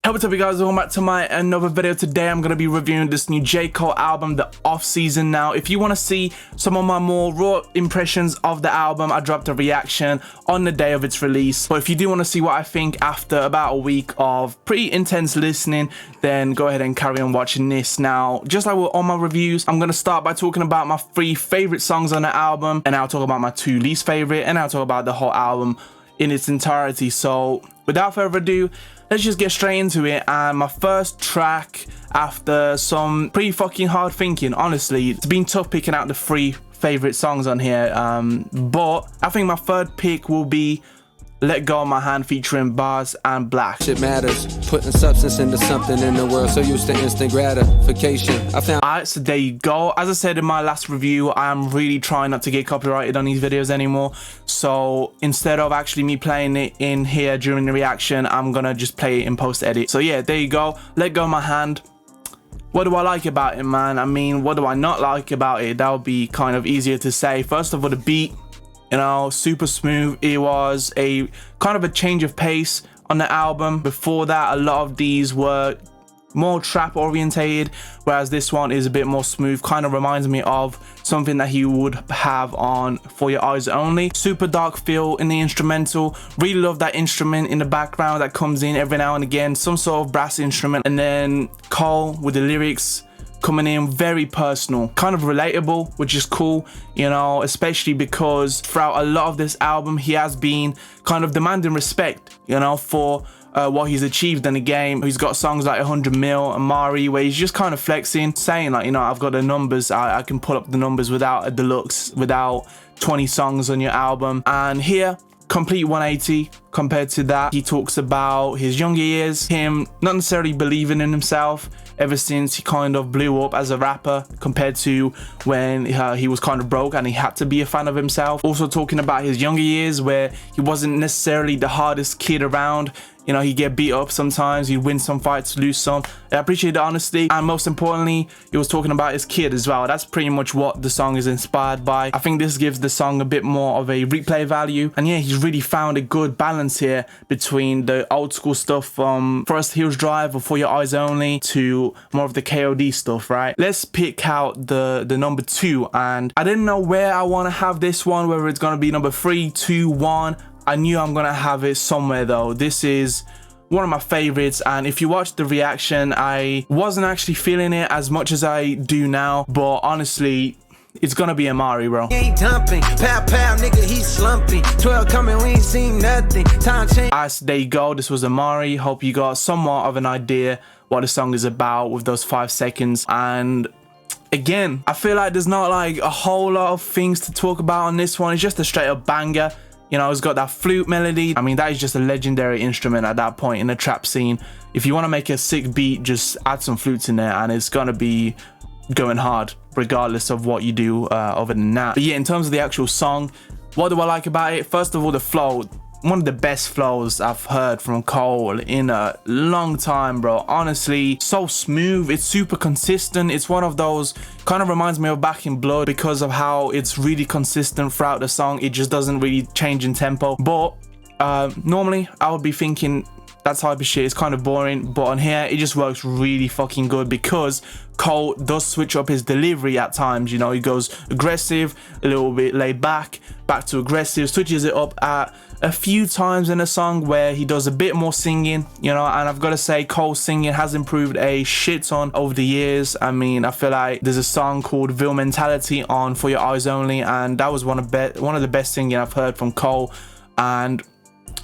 Hey, what's up you guys, welcome back to my another video. Today I'm going to be reviewing this new J. Cole album, The Off Season. Now if you want to see some of my more raw impressions of the album, I dropped a reaction on the day of its release. But if you do want to see what I think after about a week of pretty intense listening, then go ahead and carry on watching this. Now just like with all my reviews, I'm going to start by talking about my 3 favorite songs on the album, and I'll talk about my 2 least favorite, and I'll talk about the whole album in its entirety. So without further ado, let's just get straight into it. And my first track, after some pretty fucking hard thinking, honestly, it's been tough picking out the 3 favorite songs on here, but I think my third pick will be Let Go of My Hand featuring Bars and Black. Shit matters, putting substance into something in the world, so used to instant gratification. Alright, so there you go. As I said in my last review, I am really trying not to get copyrighted on these videos anymore. So instead of actually me playing it in here during the reaction, I'm gonna just play it in post edit. So yeah, there you go. Let Go of My Hand. What do I like about it, man? I mean, what do I not like about it? That would be kind of easier to say. First of all, the beat, you know, super smooth. It was a kind of a change of pace on the album. Before that, a lot of these were more trap orientated, whereas this one is a bit more smooth. Kind of reminds me of something that he would have on For Your Eyes Only. Super dark feel in the instrumental. Really love that instrument in the background that comes in every now and again, some sort of brass instrument. And then Cole with the lyrics coming in very personal, kind of relatable, which is cool, you know, especially because throughout a lot of this album he has been kind of demanding respect, you know, for what he's achieved in the game. He's got songs like 100 Mil and Mari, where he's just kind of flexing, saying like, you know, I've got the numbers, I can pull up the numbers without a deluxe, without 20 songs on your album. And here, complete 180 compared to that. He talks about his younger years, him not necessarily believing in himself ever since he kind of blew up as a rapper, compared to when he was kind of broke and he had to be a fan of himself. Also talking about his younger years where he wasn't necessarily the hardest kid around. You know, he'd get beat up sometimes, he'd win some fights, lose some. I appreciate the honesty. And most importantly, he was talking about his kid as well. That's pretty much what the song is inspired by. I think this gives the song a bit more of a replay value. And yeah, he's really found a good balance here between the old school stuff from Forest Hills Drive or For Your Eyes Only to more of the KOD stuff, right? Let's pick out the number 2. And I didn't know where I want to have this one, whether it's going to be number 3, 2, 1. I knew I'm gonna have it somewhere though. This is one of my favorites, and if you watch the reaction, I wasn't actually feeling it as much as I do now, but honestly, it's gonna be Amari, bro. He ain't dumping, pow pow, nigga, he slumping. 12 coming, we ain't seen nothing. Time change. As there you go, this was Amari. Hope you got somewhat of an idea what the song is about with those 5 seconds. And again, I feel like there's not like a whole lot of things to talk about on this one. It's just a straight up banger. You know, it's got that flute melody. I mean, that is just a legendary instrument at that point in the trap scene. If you want to make a sick beat, just add some flutes in there and it's gonna be going hard regardless of what you do other than that. But yeah, in terms of the actual song, what do I like about it? First of all, the flow. One of the best flows I've heard from Cole in a long time, bro. Honestly, so smooth. It's super consistent. It's one of those, kind of reminds me of Back in Blood because of how it's really consistent throughout the song. It just doesn't really change in tempo. But normally I would be thinking that type of shit is kind of boring, but on here it just works really fucking good because Cole does switch up his delivery at times. You know, he goes aggressive, a little bit laid back to aggressive, switches it up at a few times in a song where he does a bit more singing, you know. And I've got to say, Cole's singing has improved a shit ton over the years. I mean, I feel like there's a song called Ville Mentality on For Your Eyes Only, and that was one of the best singing I've heard from Cole. And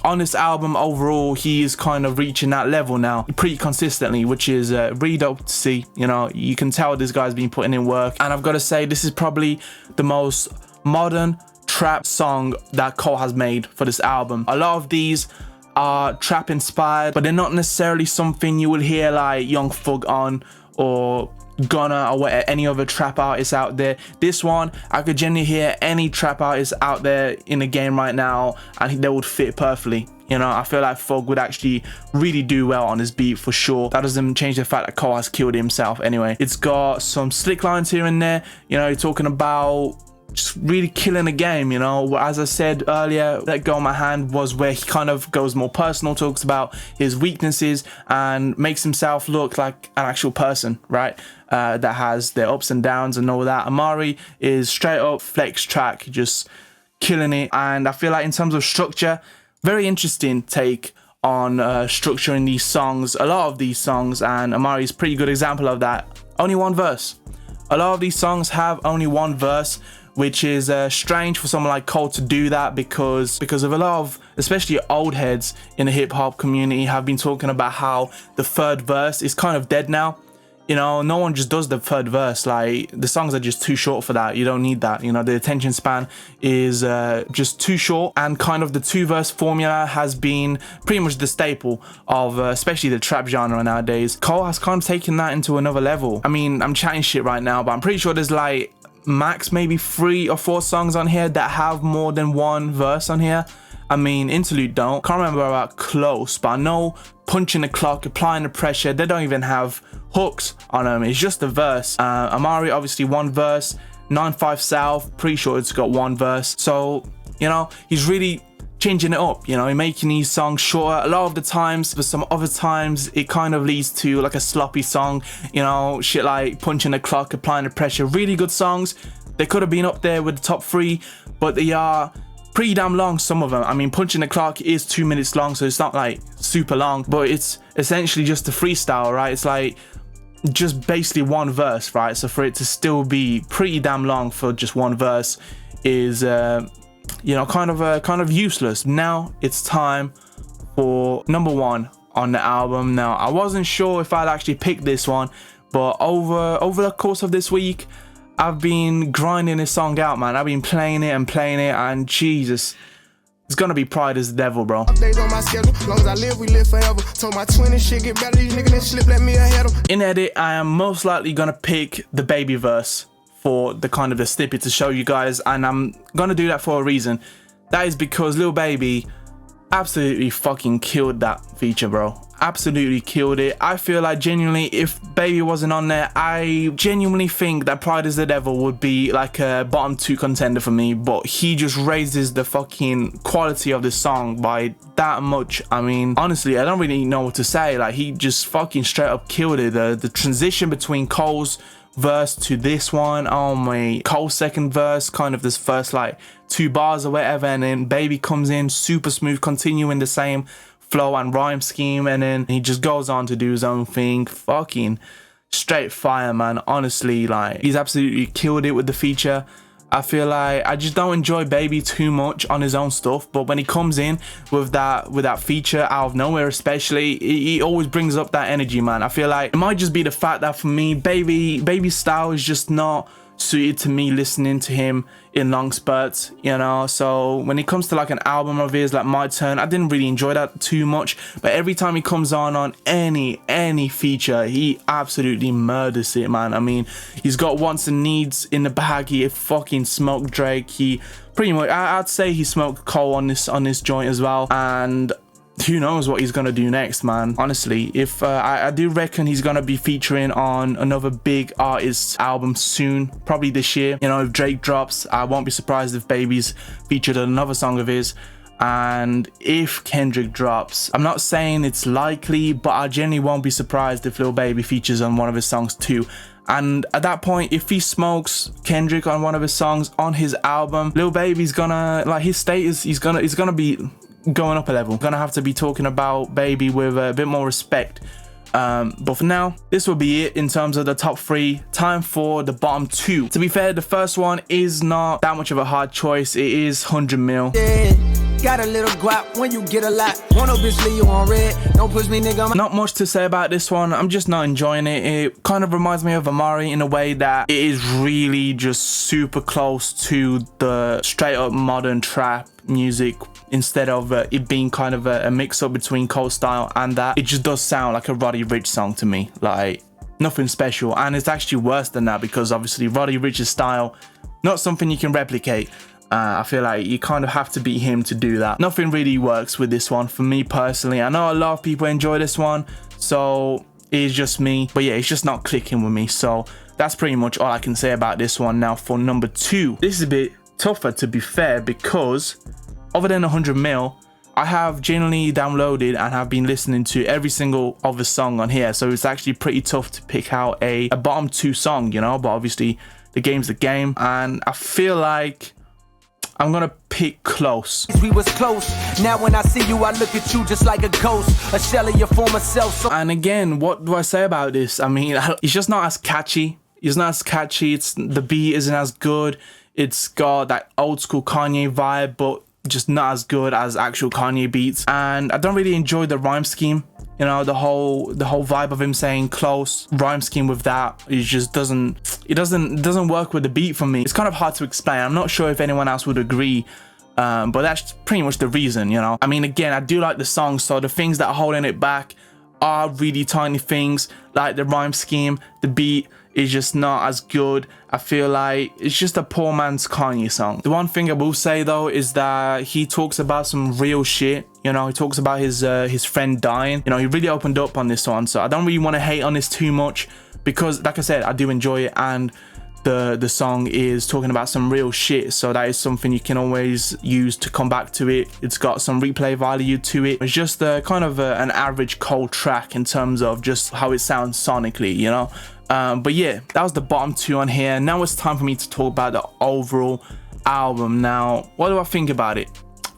on this album overall, he is kind of reaching that level now pretty consistently, which is really dope to see. You know, you can tell this guy's been putting in work. And I've got to say, this is probably the most modern trap song that Cole has made for this album. A lot of these are trap inspired, but they're not necessarily something you will hear like Young Thug on or Gunna or any other trap artists out there. This one, I could genuinely hear any trap artist out there in the game right now and they would fit perfectly. You know, I feel like Thug would actually really do well on this beat for sure. That doesn't change the fact that Cole has killed himself anyway. It's got some slick lines here and there. You know, you're talking about just really killing the game, you know. As I said earlier, Let Go of My Hand was where he kind of goes more personal, talks about his weaknesses and makes himself look like an actual person, right? That has their ups and downs and all that. Amari is straight up flex track, just killing it. And I feel like in terms of structure, very interesting take on structuring these songs, a lot of these songs, and Amari is a pretty good example of that. Only one verse. A lot of these songs have only one verse, which is strange for someone like Cole to do that because of a lot of, especially old heads in the hip hop community, have been talking about how the third verse is kind of dead now. You know, no one just does the third verse. Like, the songs are just too short for that. You don't need that. You know, the attention span is just too short, and kind of the 2-verse formula has been pretty much the staple of especially the trap genre nowadays. Cole has kind of taken that into another level. I mean, I'm chatting shit right now, but I'm pretty sure there's like max maybe 3 or 4 songs on here that have more than one verse on here. I mean, Interlude don't. Can't remember about Close, but I know Punching the Clock, Applying the Pressure, they don't even have hooks on them. It's just a verse. Amari, obviously 1 verse. 9-5 South, pretty sure it's got 1 verse. So, you know, he's really changing it up, you know, making these songs shorter. A lot of the times, but some other times, it kind of leads to like a sloppy song, you know, shit like Punching the Clock, Applying the Pressure. Really good songs. They could have been up there with the top 3, but they are pretty damn long, some of them. I mean, Punching the Clock is 2 minutes long, so it's not like super long, but it's essentially just a freestyle, right? It's like just basically 1 verse, right? So for it to still be pretty damn long for just 1 verse is you know, kind of useless. Now it's time for number 1 on the album. Now, I wasn't sure if I'd actually pick this one, but over the course of this week, I've been grinding this song out, man. I've been playing it, and Jesus, it's gonna be Pride as the Devil, bro. Updates on my schedule, long as I live, we live forever. Told my twin and shit get better, these niggas that slip, let me ahead of. In edit, I am most likely gonna pick the Baby verse for the kind of the snippet to show you guys, and I'm gonna do that for a reason. That is because Lil Baby absolutely fucking killed that feature, bro. Absolutely killed it. I feel like genuinely, if Baby wasn't on there, I genuinely think that Pride is the Devil would be like a bottom 2 contender for me, but he just raises the fucking quality of the song by that much. I mean, honestly, I don't really know what to say. Like, he just fucking straight up killed it. The transition between Cole's verse to this one, oh my, Cole's second verse, kind of this first like 2 bars or whatever, and then Baby comes in super smooth, continuing the same flow and rhyme scheme, and then he just goes on to do his own thing. Fucking straight fire, man. Honestly, like, he's absolutely killed it with the feature. I feel like I just don't enjoy Baby too much on his own stuff, but when he comes in with that feature out of nowhere, especially, he always brings up that energy, man. I feel like it might just be the fact that for me, Baby's style is just not suited to me listening to him in long spurts, you know. So when it comes to like an album of his like My Turn, I didn't really enjoy that too much, but every time he comes on any feature, he absolutely murders it, man. I mean, he's got Wants and Needs in the bag. He fucking smoked Drake. He pretty much, I'd say he smoked Cole on this joint as well, and who knows what he's gonna do next, man. Honestly, if I do reckon he's gonna be featuring on another big artist's album soon, probably this year. You know, if Drake drops, I won't be surprised if Baby's featured on another song of his. And if Kendrick drops, I'm not saying it's likely, but I genuinely won't be surprised if Lil Baby features on one of his songs too. And at that point, if he smokes Kendrick on one of his songs on his album, Lil Baby's gonna, like, his status, he's gonna be going up a level. Gonna have to be talking about Baby with a bit more respect. But for now, this will be it in terms of the top 3. Time for the bottom 2. To be fair, the first one is not that much of a hard choice. It is 100 mil. Yeah, got a little guap when you get a lot. One obviously you on red. Don't push me, nigga. Not much to say about this one. I'm just not enjoying it. It kind of reminds me of Amari in a way that it is really just super close to the straight up modern trap music, instead of it being kind of a mix-up between Cole style and that. It just does sound like a Roddy Ricch song to me, like nothing special. And it's actually worse than that, because obviously Roddy Ricch's style, not something you can replicate. I feel like you kind of have to be him to do that. Nothing really works with this one for me personally. I know a lot of people enjoy this one, so It's just me, but yeah, it's just not clicking with me. So that's pretty much all I can say about this one. Now for number 2, this is a bit tougher to be fair, because other than 100 mil, I have generally downloaded and have been listening to every single other song on here. So it's actually pretty tough to pick out a bottom 2 song, you know, but obviously the game's the game. And I feel like I'm gonna pick Close. We was close. Now when I see you, I look at you just like a ghost, a shell of your former self. So and again, what do I say about this? I mean, it's just not as catchy. It's not as catchy. The beat isn't as good. It's got that old school Kanye vibe, but just not as good as actual Kanye beats. And I don't really enjoy the rhyme scheme. You know, the whole vibe of him saying close, rhyme scheme with that, it just doesn't work with the beat for me. It's kind of hard to explain. I'm not sure if anyone else would agree, but that's pretty much the reason, you know. I mean, again, I do like the song, so the things that are holding it back are really tiny things, like the rhyme scheme. The beat is just not as good. I feel like it's just a poor man's Kanye song. The one thing I will say though is that he talks about some real shit. You know, he talks about his friend dying. You know, he really opened up on this one, so I don't really want to hate on this too much, because like I said, I do enjoy it, and the song is talking about some real shit, so that is something you can always use to come back to it. It's got some replay value to it. It's just kind of an average Cole track in terms of just how it sounds sonically, you know. But yeah, that was the bottom 2 on here. Now it's time for me to talk about the overall album. Now, what do I think about it?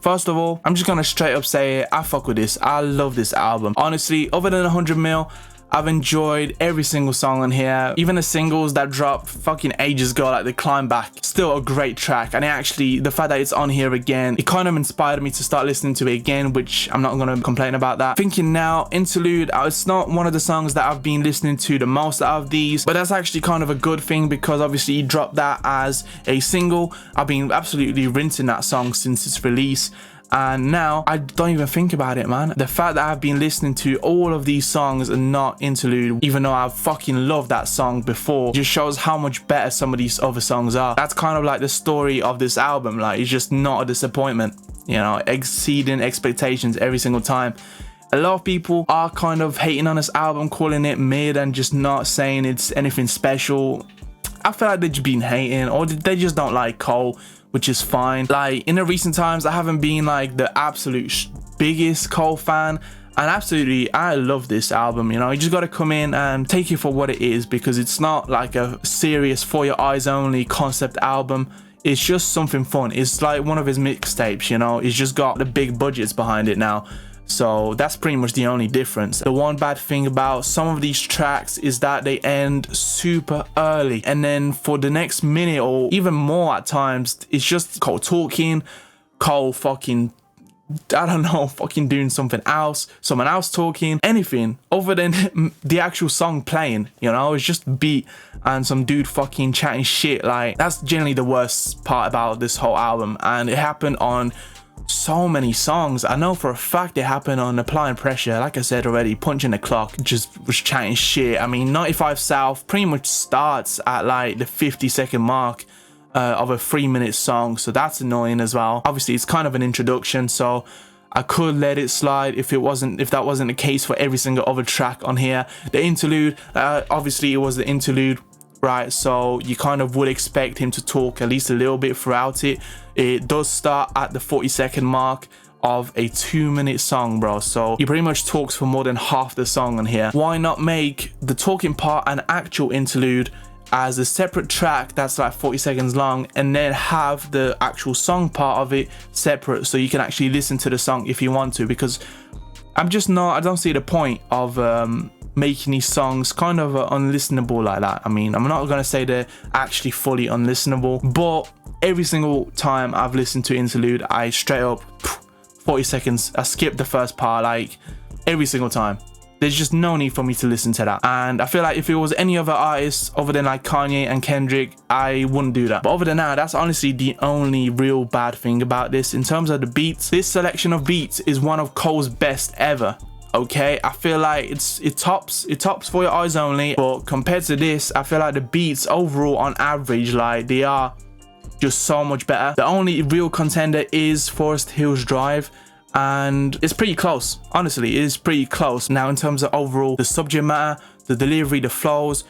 First of all, I'm just gonna straight up say it, I fuck with this. I love this album. Honestly, other than 100 mil, I've enjoyed every single song on here. Even the singles that dropped fucking ages ago, like the Climb Back, still a great track. And actually, the fact that it's on here again, it kind of inspired me to start listening to it again, which I'm not gonna complain about that. Thinking now, Interlude, it's not one of the songs that I've been listening to the most out of these, but that's actually kind of a good thing, because obviously he dropped that as a single. I've been absolutely rinsing that song since its release, and now I don't even think about it, man. The fact that I've been listening to all of these songs and not Interlude, even though I fucking loved that song before, just shows how much better some of these other songs are. That's kind of like the story of this album. Like, it's just not a disappointment, you know, exceeding expectations every single time. A lot of people are kind of hating on this album, calling it mid and just not saying it's anything special. I feel like they've just been hating, or they just don't like Cole, which is fine. Like, in the recent times, I haven't been like the absolute biggest Cole fan, and absolutely I love this album. You know, you just got to come in and take it for what it is, because it's not like a serious for your eyes only concept album. It's just something fun. It's like one of his mixtapes, you know. He's just got the big budgets behind it now. So that's pretty much the only difference. The one bad thing about some of these tracks is that they end super early, and then for the next minute or even more at times, it's just Cole talking, Cole fucking, I don't know, fucking doing something else, someone else talking, anything other than the actual song playing, you know. It's just beat and some dude fucking chatting shit. Like, that's generally the worst part about this whole album, and it happened on so many songs. I know for a fact it happened on Applying Pressure. Like I said already, Punching the Clock just was chatting shit. I mean, 95 South pretty much starts at like the 50-second mark of a 3-minute song, so that's annoying as well. Obviously, it's kind of an introduction, so I could let it slide if that wasn't the case for every single other track on here. The interlude, obviously it was the interlude, right? So you kind of would expect him to talk at least a little bit throughout it. It does start at the 40-second mark of a 2-minute song, bro, so he pretty much talks for more than half the song on here. Why not make the talking part an actual interlude as a separate track that's like 40 seconds long, and then have the actual song part of it separate, so you can actually listen to the song if you want to? Because I don't see the point of making these songs kind of unlistenable like that. I mean, I'm not gonna say they're actually fully unlistenable, but every single time I've listened to Interlude, I straight up 40 seconds, I skip the first part, like every single time. There's just no need for me to listen to that. And I feel like if it was any other artist other than like Kanye and Kendrick, I wouldn't do that. But other than that, that's honestly the only real bad thing about this. In terms of the beats, this selection of beats is one of Cole's best ever. Okay, I feel like it tops For Your Eyes Only, but compared to this, I feel like the beats overall on average, like, they are just so much better. The only real contender is Forest Hills Drive, and it's pretty close. Honestly, it is pretty close. Now in terms of overall the subject matter, the delivery, the flows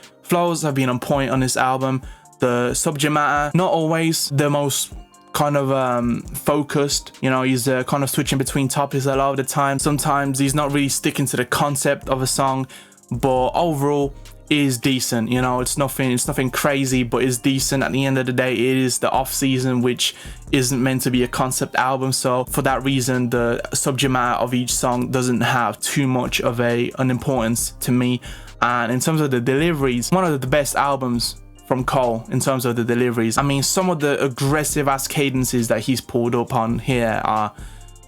have been on point on this album. The subject matter, not always the most kind of focused, you know, he's kind of switching between topics a lot of the time. Sometimes he's not really sticking to the concept of a song, but overall is decent. You know, it's nothing crazy, but it's decent. At the end of the day, it is the off season, which isn't meant to be a concept album, so for that reason the subject matter of each song doesn't have too much of an importance to me. And in terms of the deliveries, one of the best albums from Cole in terms of the deliveries. I mean, some of the aggressive ass cadences that he's pulled up on here are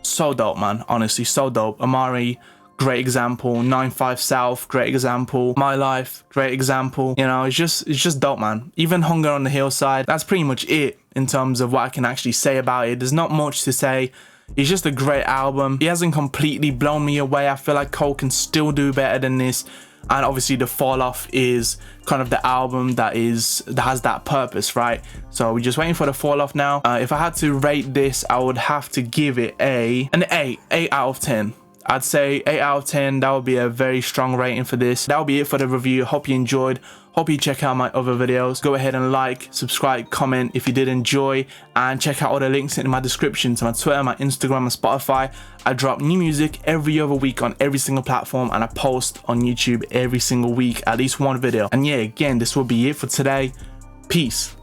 so dope, man. Honestly, so dope. Amari, great example. 9-5 South, great example. My Life, great example. You know, it's just dope, man. Even Hunger on the Hillside, that's pretty much it in terms of what I can actually say about it. There's not much to say. It's just a great album. He hasn't completely blown me away. I feel like Cole can still do better than this. And obviously the Fall Off is kind of the album that has that purpose, right? So we're just waiting for the Fall Off now. If I had to rate this, I would have to give it an 8 out of 10. I'd say 8 out of 10. That would be a very strong rating for this. That would be it for the review. Hope you enjoyed. Hope you check out my other videos. Go ahead and like, subscribe, comment if you did enjoy, and check out all the links in my description to my Twitter, my Instagram, and Spotify. I drop new music every other week on every single platform, and I post on YouTube every single week, at least one video. And yeah, again, this will be it for today. Peace.